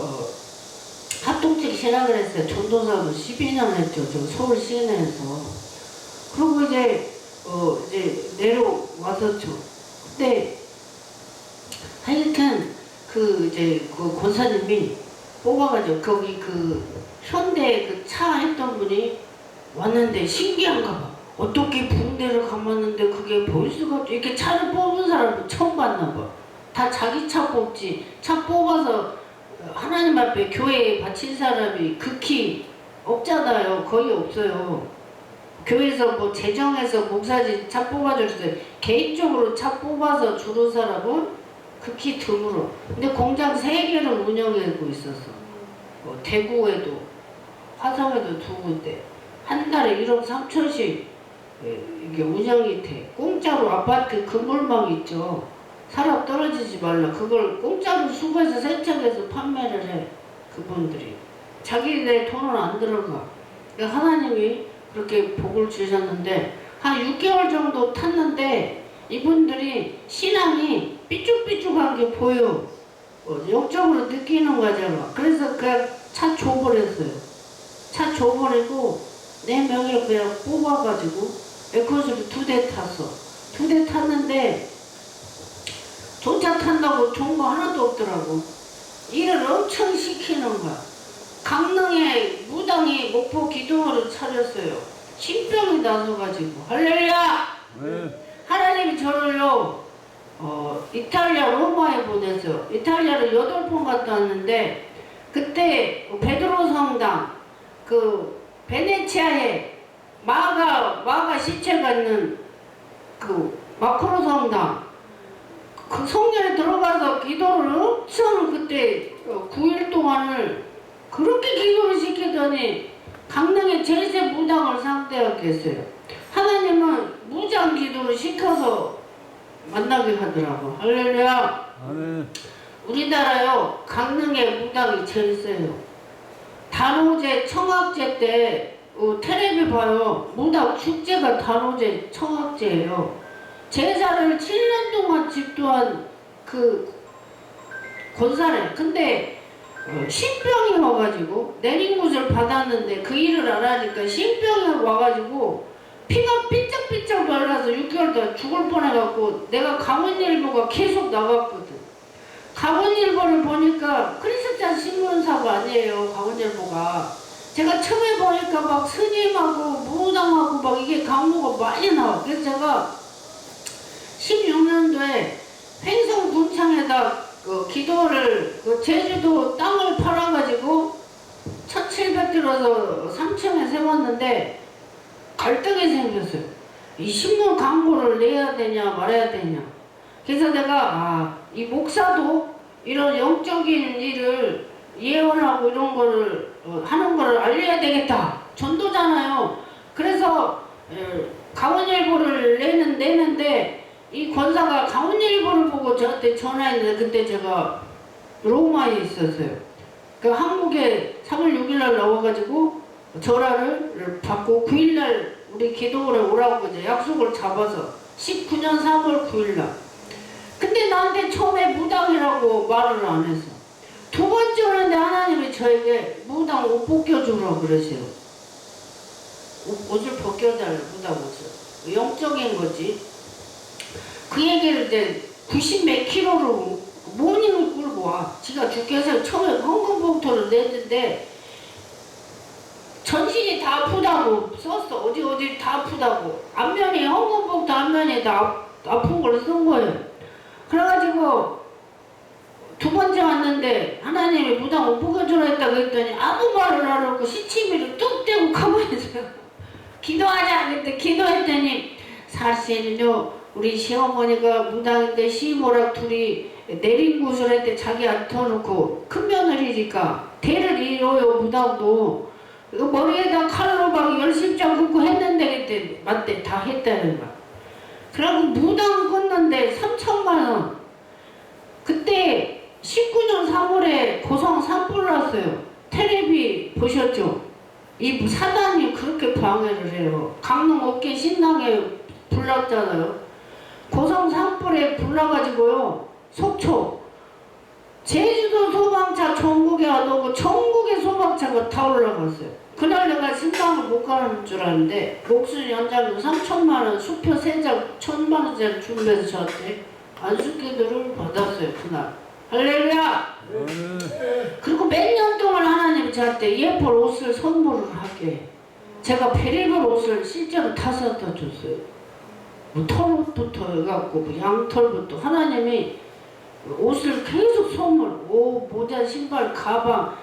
합동직 신학을 했어요. 전도사도 12년 했죠. 저 서울 시내에서. 그리고 이제 내려와서죠. 그때 하여튼 그 권사님이 뽑아가지고 거기 그 현대 그 차 했던 분이 왔는데 신기한가 봐. 어떻게 붕대를 감았는데 그게 보일 수가 없지. 이렇게 차를 뽑은 사람은 처음 봤나 봐. 다 자기 차 뽑지. 차 뽑아서 하나님 앞에 교회에 바친 사람이 극히 없잖아요. 거의 없어요. 교회에서 뭐 재정해서 목사님 차 뽑아줬어요. 개인적으로 차 뽑아서 주는 사람은 극히 드물어. 근데 공장 3개를 운영하고 있었어. 대구에도 화성에도 2군데 한 달에 1억 3천씩 이게 운영이 돼. 공짜로 아파트 건물망 있죠. 사람 떨어지지 말라. 그걸 공짜로 수거해서 세척해서 판매를 해. 그분들이. 자기네 돈은 안 들어가. 그러니까 하나님이 그렇게 복을 주셨는데 한 6개월 정도 탔는데 이분들이 신앙이 삐죽삐죽한 게 보여. 영적으로 느끼는 거잖아. 그래서 그냥 차 줘버렸어요. 차 줘버리고 내 명의로 그냥 뽑아가지고 에코스를 2대 탔어. 2대 탔는데 전차 탄다고 좋은 거 하나도 없더라고. 일을 엄청 시키는 거야. 강릉에 무당이 목포 기둥으로 차렸어요. 신병이 나서가지고 할렐루야! 네. 하나님이 저를요 이탈리아 로마에 보냈어요. 이탈리아를 8번 갔다 왔는데 그때 베드로 성당 그 베네치아에 마가 시체가 있는 그 마크로 성당 그 성전에 들어가서 기도를 엄청 그때 9일 동안을 그렇게 기도를 시키더니 강릉에 제세 무당을 상대하게 했어요. 하나님은 무장 기도를 시켜서 만나게 하더라고. 할렐루야. 아멘. 우리나라요 강릉에 무당이 제일 세요. 단오제 청학제 때 텔레비 봐요. 무당 축제가 단오제 청학제예요. 제사를 7년 동안 집도한 그 권사래. 근데 신병이 와가지고 내린굿을 받았는데 그 일을 안 하니까 신병이 와가지고 피가 삐쩍삐쩍 말라서 6개월 동안 죽을 뻔해갖고 내가 강원일보가 계속 나갔거든. 강원일보를 보니까 크리스찬 신문사가 아니에요. 강원일보가. 제가 처음에 보니까 막 스님하고 무당하고 막 이게 광고가 많이 나와. 그래서 제가 16년도에 횡성 군창에다 기도를 제주도 땅을 팔아가지고 1700 들어서 3층에 세웠는데 갈등이 생겼어요. 이 신문 광고를 내야 되냐 말아야 되냐. 그래서 내가 이 목사도 이런 영적인 일을 예언하고 이런 거를 하는 거를 알려야 되겠다. 전도잖아요. 그래서 강원일보를 내는데 이 권사가 강원일보를 보고 저한테 전화했는데 그때 제가 로마에 있었어요. 그 한국에 3월 6일날 나와가지고 전화를 받고 9일날 우리 기도원에 오라고 이제 약속을 잡아서 19년 3월 9일날. 근데 나한테 처음에 무당이라고 말을 안 했어. 2번째 오는데 하나님이 저에게 무당 옷 벗겨주라고 그러세요. 옷을 벗겨달라. 무당 옷을. 영적인 거지. 그 얘기를 이제 90 몇 킬로로 모닝을 끌고 와. 지가 죽겠어요. 처음에 헌금봉투를 냈는데 전신이 다 아프다고 썼어. 어디 다 아프다고. 앞면이 헌금봉투 앞면이 다 아픈 걸 쓴 거예요. 그래가지고 2번째 왔는데 하나님이 무당 옷 벗겨주라 했다고 했더니 아무 말을 안 하고 시치미를 뚝 떼고 가만히 있어요. 기도하자 그때 기도했더니 사실은요 우리 시어머니가 무당인데 시모랑 둘이 내린 굿을 했대. 자기 안 터놓고 큰 며느리니까 대를 이뤄요. 무당도 이거 머리에다 칼로 막 열심장 긋고 했는데 그때 맞대 다 했다는 거야. 그러고 무당 끊는데 3천만 원. 그때 19년 3월에 고성 산불 났어요. 텔레비 보셨죠? 이 사단이 그렇게 방해를 해요. 강릉 어깨 신당에 불 났잖아요. 고성 산불에 불 나가지고요. 속초 제주도 소방차 전국에 안 오고 전국의 소방차가 다 올라갔어요. 그날 내가 신당을 못 가는 줄 알았는데 목술 연장금 3천만 원 수표 3장 1,000만 원짜리 준비해서 저한테 안수기도를 받았어요. 그날. 할렐루야! 그리고 몇 년 동안 하나님이 저한테 예쁜 옷을 선물을 하게 제가 별의별 옷을 실제로 다 사다 줬어요. 뭐 털옷부터 해갖고 뭐 양털부터 하나님이 옷을 계속 선물, 옷, 모자, 신발, 가방,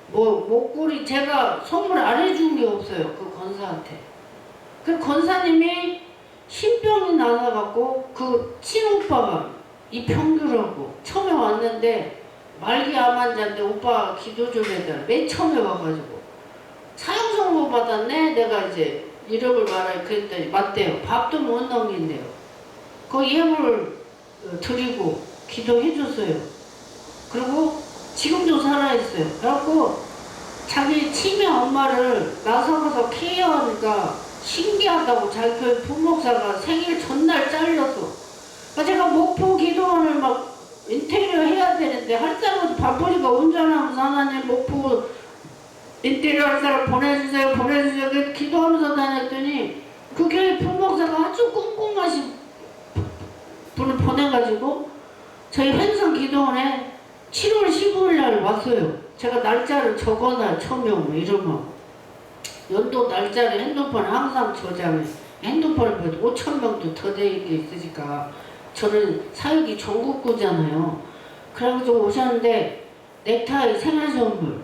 뭐 목걸이 제가 선물 안 해준 게 없어요. 그 권사한테. 그 권사님이 신병이 나서갖고 그 친오빠가 이평규라고 처음에 왔는데 말기 암 환자인데 오빠 기도 좀 해달라. 맨 처음에 와가지고 사형 선고 받았네. 내가 이제 이름을 말하니 그랬더니 맞대요. 밥도 못 넘긴대요. 그 예물 드리고 기도해줬어요. 그리고 지금도 살아있어요. 그래갖고 자기 치매 엄마를 나서가서 케어하니까 신기하다고 자기 교회 부목사가 생일 전날 잘렸어. 그러니까 제가 목포 기도원을 막 인테리어 해야 되는데 할 사람은 바쁘니까 운전하면서 하나님 목포 인테리어 할 사람 보내주세요 보내주세요 기도하면서 다녔더니 그 교회 부목사가 아주 꼼꼼하신 분을 보내가지고 저희 현상 기도원에 7월 15일 날 왔어요. 제가 날짜를 적어놔요. 처명 뭐 이름하고 연도 날짜를 핸드폰에 항상 저장해. 핸드폰에 5,000명도 더 돼 있으니까 저는 사역이 전국구잖아요. 그래가지고 오셨는데 넥타이 생활선물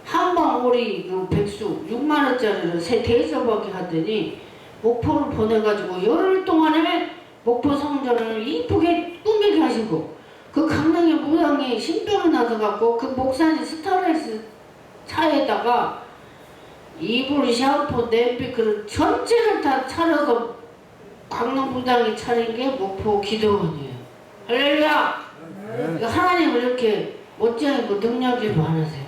한방 오리 그 백수 6만 원짜리를 세 대접하게 하더니 목포를 보내가지고 열흘 동안에 목포 성전을 이쁘게 꾸미게 하시고 그 강릉의 무당이 신병이 나서갖고 그 목사님 스타레스 차에다가 이불, 샤워, 냄비 그릇 전체를 다 차려서 강릉 무당이 차린 게 목포 기도원이에요. 할렐루야! 네. 하나님은 이렇게 멋쟁이고 능력이 많으세요.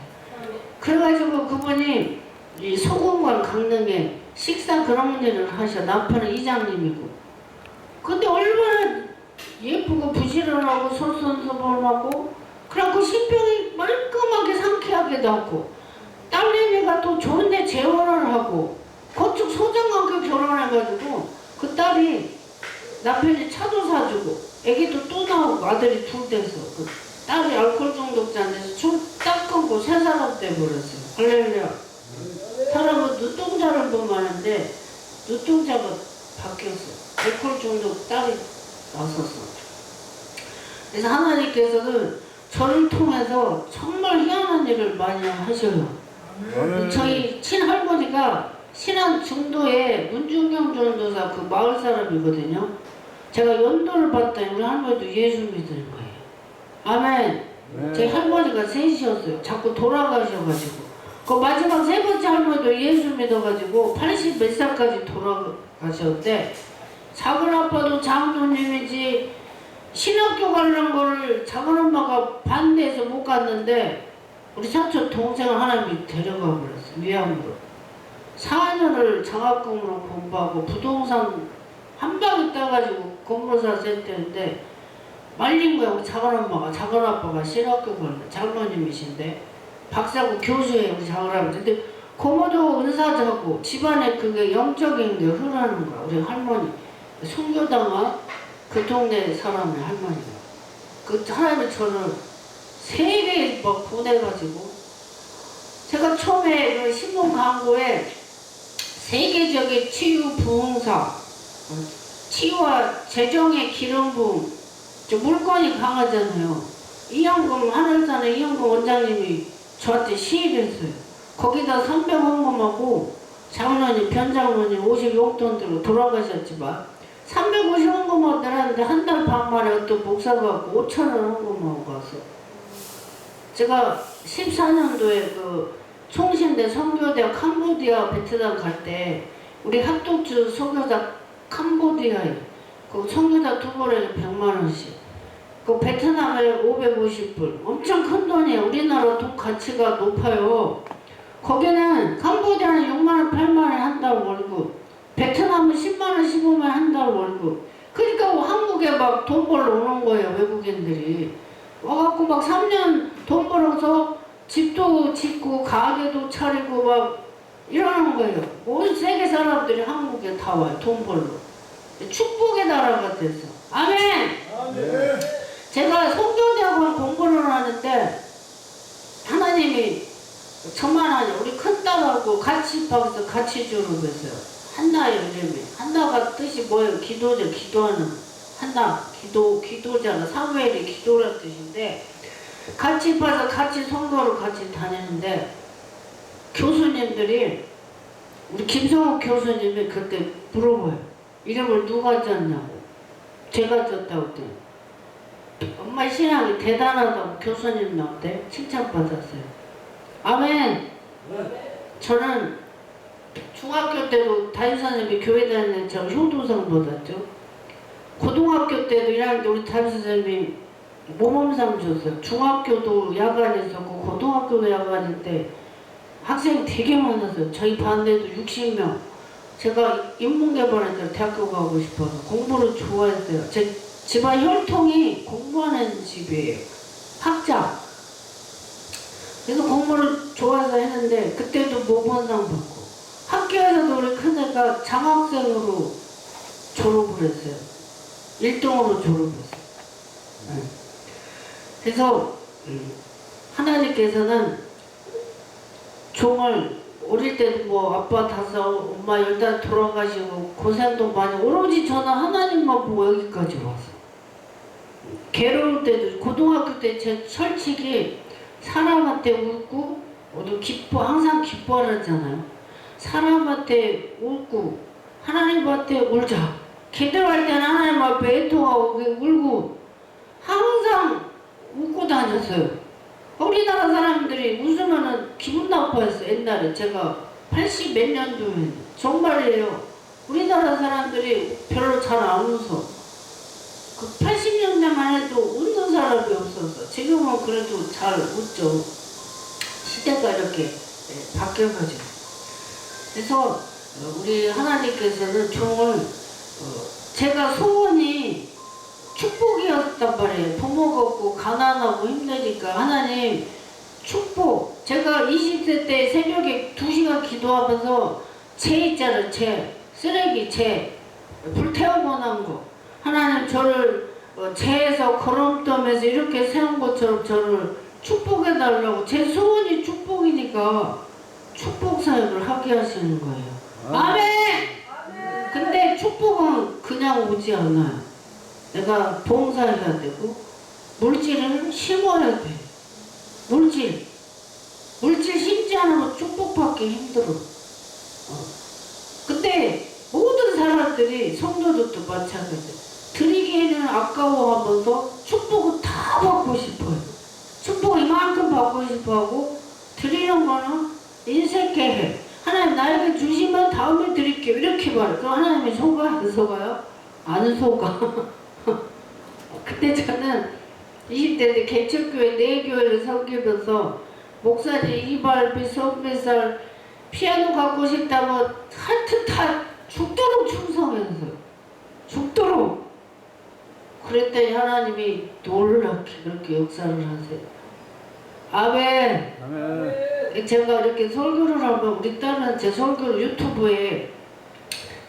그래가지고 그분이 이 소금관 강릉에 식사 그런 일을 하셔. 남편은 이장님이고. 근데 얼마나 예쁘고 부지런하고 솔선수범하고 그래갖고 신병이 말끔하게 상쾌하게도 하고 딸내미가 또 좋은데 재혼을 하고 건축 소장관계 결혼해가지고 그 딸이 남편이 차도 사주고 애기도 또 나오고 아들이 둘 돼서 그 딸이 알코올 중독자 돼서 춤딱 끊고 세 사람 돼버렸어요. 할렐루야. 사람은 눈동자를 보면 하는데 눈동자가 바뀌었어요. 알코올 중독 딸이 나섰어. 그래서 하나님께서는 저를 통해서 정말 희한한 일을 많이 하셔요. 저희 친할머니가 신안 중도에 문중경 전도사 그 마을 사람이거든요. 제가 연도를 봤더니 우리 할머니도 예수 믿는 거예요. 아멘. 네. 제 할머니가 셋이었어요. 자꾸 돌아가셔가지고 그 마지막 세 번째 할머니도 예수 믿어가지고 80 몇 살까지 돌아가셨는데 작은 아빠도 장로님이지 신학교 가려는 거를 작은 엄마가 반대해서 못 갔는데 우리 사촌 동생을 하나님이 데려가 버렸어요. 위안부로 4년을 장학금으로 공부하고 부동산 한 방에 따가지고 공로사 센터인데 말린 거야. 우리 작은 엄마가 작은 아빠가 신학교 가는 장로님이신데 박사고 교수예요. 우리 작은 아버지. 근데 고모도 은사자고 집안에 그게 영적인 게 흐르는 거야. 우리 할머니 순교당한 그 동네 사람의 할머니가 그 하나님이 저를 세계 막 보내가지고 제가 처음에 그 신문 광고에 세계적인 치유 부흥사 치유와 재정의 기름 부음 물건이 강하잖아요. 이영금 하늘산의 이영금 원장님이 저한테 시입했어요. 거기다 300 헌금하고 장로님 변장로님 50용돈 들고 돌아가셨지만 350 헌금하고 내놨는데 한 달 반 만에 어떤 목사가 갖고 5,000원 헌금하고 가서 제가 14년도에 그 총신대 선교대 캄보디아 베트남 갈 때 우리 합독주 선교사 캄보디아에 그 선교사 두 번에 100만 원씩 그 베트남에 550불 엄청 큰 돈이에요. 우리나라 돈 가치가 높아요. 거기는 캄보디아는 6만 원, 8만 원 한 달 월급, 베트남은 10만 원, 15만 원 한 달 월급. 그러니까 한국에 막 돈 벌러 오는 거예요. 외국인들이 와갖고 막 3년 돈 벌어서 집도 짓고 가게도 차리고 막 이러는 거예요. 온 세계 사람들이 한국에 다 와요. 돈 벌러. 축복의 나라가 돼서. 아멘. 네. 제가 성교대학원 공부를 하는데 하나님이 저만하니 우리 큰딸하고 같이 입학해서 같이 졸업했어요. 한나의 이름이. 한나가 뜻이 뭐예요? 기도자, 기도하는. 한나, 기도자가 사무엘이 기도라는 뜻인데 같이 입학해서 같이 성교를 같이 다니는데 교수님들이 우리 김성욱 교수님이 그때 물어봐요. 이름을 누가 짰냐고. 제가 짰다고 했더니 엄마 신앙이 대단하다고 교수님한테 칭찬받았어요. 아멘. 저는 중학교 때도 담임선생님이 교회 다니는 저 효도상 받았죠. 고등학교 때도 1학년 때 우리 담임선생님이 모범상 줬어요. 중학교도 야간했었고 고등학교도 야간인데 학생이 되게 많았어요. 저희 반에도 60명. 제가 인문개발학과 대학교 가고 싶어서 공부를 좋아했어요. 제 집안 혈통이 공부하는 집이에요. 학자. 그래서 공부를 좋아해서 했는데 그때도 모범상 받고 학교에서도 우리 큰애가 장학생으로 졸업을 했어요. 1등으로 졸업했어요. 네. 그래서 하나님께서는 종을 어릴 때도 뭐 아빠 5, 엄마 10달 돌아가시고 고생도 많이 오로지 저는 하나님만 보고 여기까지 왔어요. 괴로울 때도 고등학교 때 제 철칙이 사람한테 웃고 모두 항상 기뻐하잖아요. 사람한테 웃고 하나님한테 울자. 기도할 때는 하나님 앞에 애통하고 울고 항상 웃고 다녔어요. 우리나라 사람들이 웃으면은 기분 나빠했어요. 옛날에 제가 80 몇 년도에 정말이에요. 우리나라 사람들이 별로 잘 안 웃어. 그 80년대만 해도 웃는 사람이 없었어. 지금은 그래도 잘 웃죠. 시대가 이렇게 바뀌어가지고. 그래서 우리 하나님께서는 종을 제가 소원이 축복이었단 말이에요. 부모가 없고 가난하고 힘드니까 하나님 축복. 제가 20세 때 새벽에 2시간 기도하면서 재 있잖아요. 쓰레기 불태우고 난 거. 하나님 저를 재에서 거름점에서 이렇게 세운 것처럼 저를 축복해달라고. 제 소원이 축복이니까 축복 사역을 하게 하시는 거예요. 아멘! 근데 축복은 그냥 오지 않아요. 내가 봉사해야 되고 물질을 심어야 돼. 물질 심지 않으면 축복받기 힘들어. 근데 모든 사람들이 성도들도 마찬가지예요. 드리기에는 아까워하면서 축복을 다 받고 싶어요. 축복을 이만큼 받고 싶어하고 드리는 거는 인색해. 하나님 나에게 주시면 다음에 드릴게요. 이렇게 말해요. 그럼 하나님이 속아 안 속아요? 안 속아. 그때 저는 20대 때 개척교회 4교회를 섬기면서 목사님 이발비 선배살 피아노 갖고 싶다면 하여튼 다 죽도록 충성했어요. 죽도록. 그랬더니 하나님이 놀랍게 그렇게 역사를 하세요. 아멘. 아멘. 제가 이렇게 설교를 하면 우리 딸은 제 설교를 유튜브에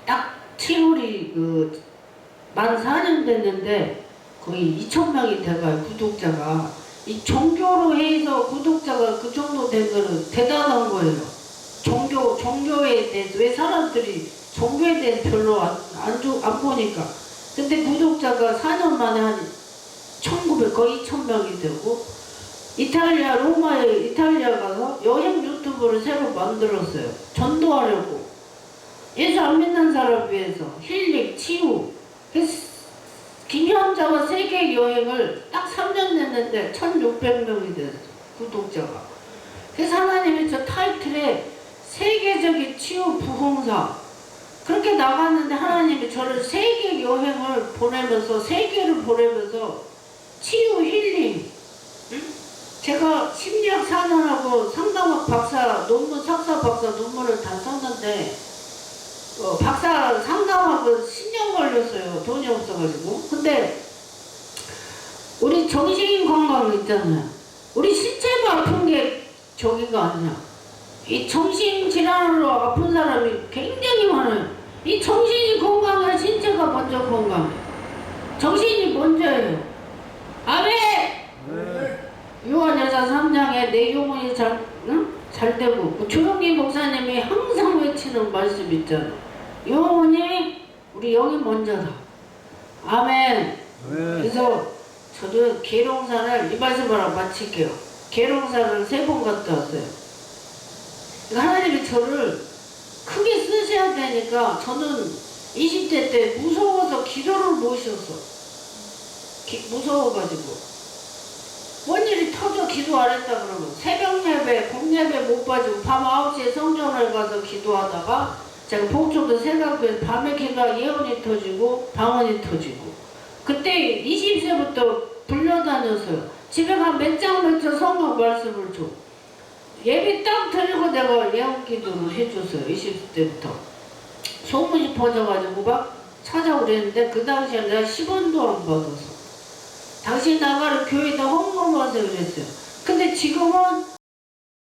딱 7월이 만 4년 됐는데 거의 2,000명이 돼가요. 구독자가. 이 종교로 해서 구독자가 그 정도 된 거는 대단한 거예요. 종교에 대해서 왜 사람들이 종교에 대해서 별로 안 보니까. 근데 구독자가 4년 만에 한 1,900 거의 2,000명이 되고 이탈리아 가서 여행 유튜브를 새로 만들었어요. 전도하려고. 예수 안 믿는 사람 위해서 힐링, 치유. 김현자가 세계 여행을 딱 3년 냈는데 1,600명이 됐어. 구독자가. 그래서 하나님이 저 타이틀에 세계적인 치유 부흥사 그렇게 나갔는데 하나님이 저를 세계 여행을 보내면서 세계를 보내면서 치유 힐링 제가 심리학 4년하고 상담학 박사 논문 석사 박사 논문을 다 썼는데 박사 상담학은 10년 걸렸어요. 돈이 없어가지고. 근데 우리 정신 건강 있잖아요. 우리 신체가 아픈 게 저기가 아니야. 이 정신질환으로 아픈 사람이 굉장히 많아요. 이 정신이 건강해야 신체가 먼저 건강해. 정신이 먼저예요. 아멘! 요한여서 3장에 내 영혼이 잘 되고 조용기 목사님이 항상 외치는 말씀 있잖아. 영혼이 우리 영이 먼저다. 아멘. 그래서 저도 계룡산을 이 말씀으로 마칠게요. 계룡산을 3번 갔다 왔어요. 하나님이 저를 크게 쓰셔야 되니까 저는 20대 때 무서워서 기도를 못 쉬었어. 무서워가지고. 뭔 일이 터져 기도 안 했다 그러면 새벽 예배, 공예배 못 빠지고 밤 9시에 성전을 가서 기도하다가 제가 봉초도 새벽에 밤에 기도하 예언이 터지고 방언이 터지고 그때 20세부터 불려다녔어요. 집에 가면 몇 장 몇 장 성경 말씀을 줘. 예배 딱 드리고 내가 예언 기도를 해줬어요. 20대부터. 소문이 퍼져가지고 막 찾아오랬는데 그 당시에 내가 10원도 안 받았어. 당신 나가는 교회에다 헌금하세요 그랬어요. 근데 지금은